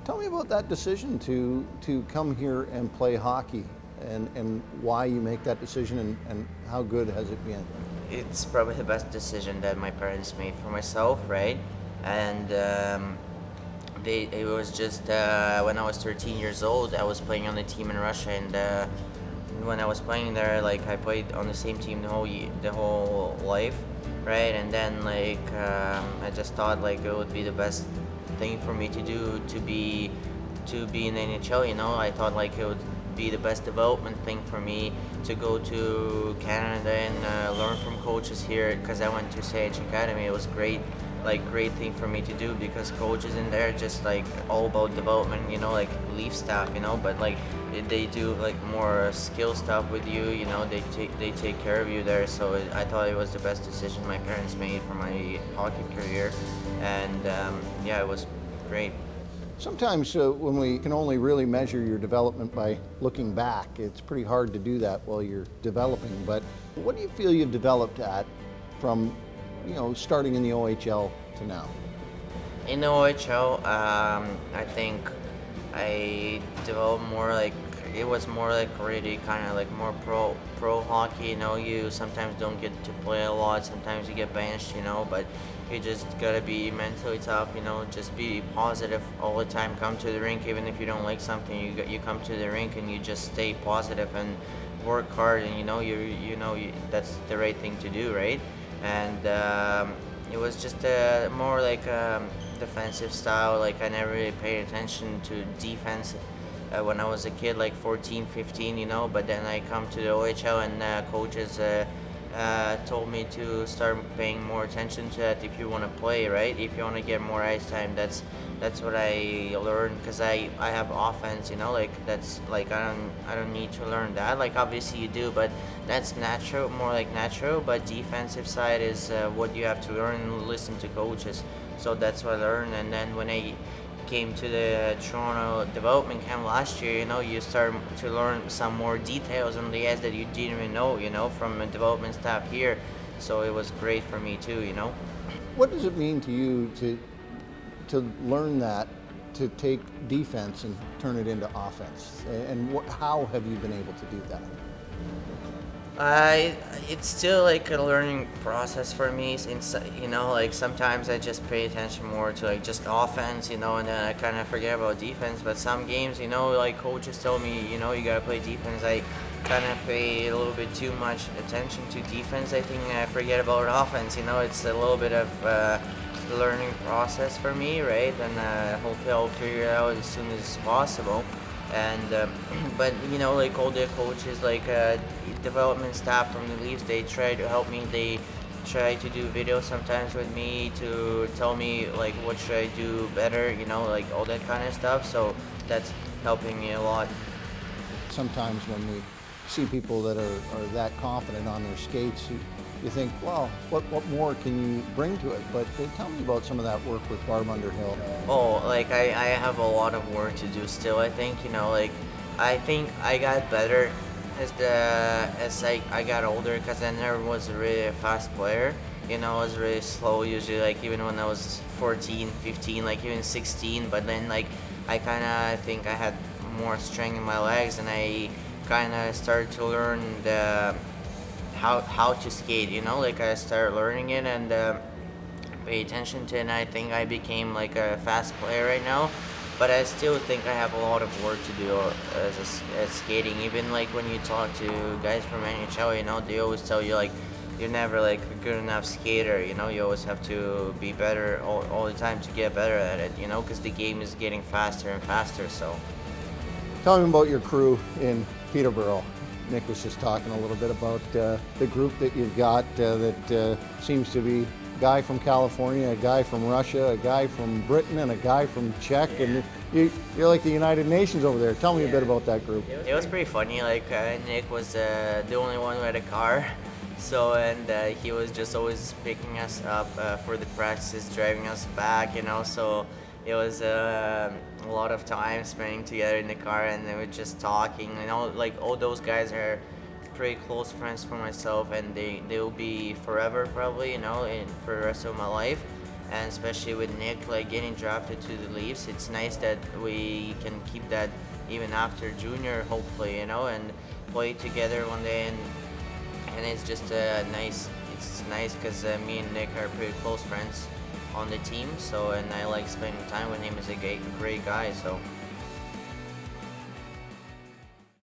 Tell me about that decision to come here and play hockey, and why you make that decision, and how good has it been? It's probably the best decision that my parents made for myself, right? And it was just when I was 13 years old, I was playing on the team in Russia, and when I was playing there, like I played on the same team the whole life, right? And then I just thought like it would be the best thing for me to do to be in the NHL. You know, I thought like it would be the best development thing for me to go to Canada and learn from coaches here, because I went to CH Academy. It was great thing for me to do, because coaches in there just like all about development, you know, like leaf staff, you know, but like they do like more skill stuff with you, you know, they take care of you there. So I thought it was the best decision my parents made for my hockey career, and yeah, it was great. Sometimes when we can only really measure your development by looking back, it's pretty hard to do that while you're developing. But what do you feel you've developed at from, starting in the OHL to now? In the OHL, I think I developed more like, it was more like really kind of like more pro hockey. You know, you sometimes don't get to play a lot. Sometimes you get benched. You know, but you just gotta be mentally tough. You know, just be positive all the time. Come to the rink, even if you don't like something. You come to the rink and you just stay positive and work hard. And that's the right thing to do, right? And it was just more like defensive style. Like I never really paid attention to defense when I was a kid, like 14, 15, you know. But then I come to the OHL and coaches told me to start paying more attention to that if you want to play, right? If you want to get more ice time, that's what I learned, because I have offense, you know, like that's like I don't need to learn that. Like obviously you do, but that's natural, more like natural. But defensive side is what you have to learn and listen to coaches. So that's what I learned. And then when I came to the Toronto development camp last year, you know, you start to learn some more details on the ice that you didn't even know, you know, from the development staff here. So it was great for me too, you know. What does it mean to you to learn that, to take defense and turn it into offense? And how have you been able to do that? It's still like a learning process for me. Since you know, like sometimes I just pay attention more to like just offense, you know, and then I kind of forget about defense. But some games, you know, like coaches tell me, you know, you gotta play defense. I kind of pay a little bit too much attention to defense. I think I forget about offense. You know, it's a little bit of learning process for me, right? And hopefully I'll figure it out as soon as possible. And but you know, like all the coaches, like development staff from the Leafs, they try to help me. They try to do videos sometimes with me to tell me like what should I do better, you know, like all that kind of stuff. So that's helping me a lot. Sometimes when we see people that are that confident on their skates, you think, well, what more can you bring to it? But tell me about some of that work with Barb Underhill. Oh, like I have a lot of work to do still. I think, you know, like I think I got better as I got older, because I never was really a fast player. You know, I was really slow usually, like even when I was 14, 15, like even 16. But then like I kind of think I had more strength in my legs, and I kind of started to learn how to skate, you know, like I started learning it and pay attention to it, and I think I became like a fast player right now. But I still think I have a lot of work to do as skating. Even like when you talk to guys from NHL, you know, they always tell you like you're never like a good enough skater, you know, you always have to be better all the time to get better at it, you know, because the game is getting faster and faster. So Tell me about your crew in Peterborough. Nick was just talking a little bit about the group that you've got that seems to be a guy from California, a guy from Russia, a guy from Britain, and a guy from Czech, and you're like the United Nations over there. Tell me a bit about that group. it was pretty funny. Like Nick was the only one who had a car, so and he was just always picking us up for the practices, driving us back, you know. So it was a lot of time spending together in the car, and they were just talking. You know, like all those guys are pretty close friends for myself, and they will be forever probably, you know, for the rest of my life. and especially with Nick like getting drafted to the Leafs, it's nice that we can keep that even after junior, hopefully, and play together one day, and it's just nice. It's nice because me and Nick are pretty close friends on the team. So, and I like spending time with him. He's a great guy. So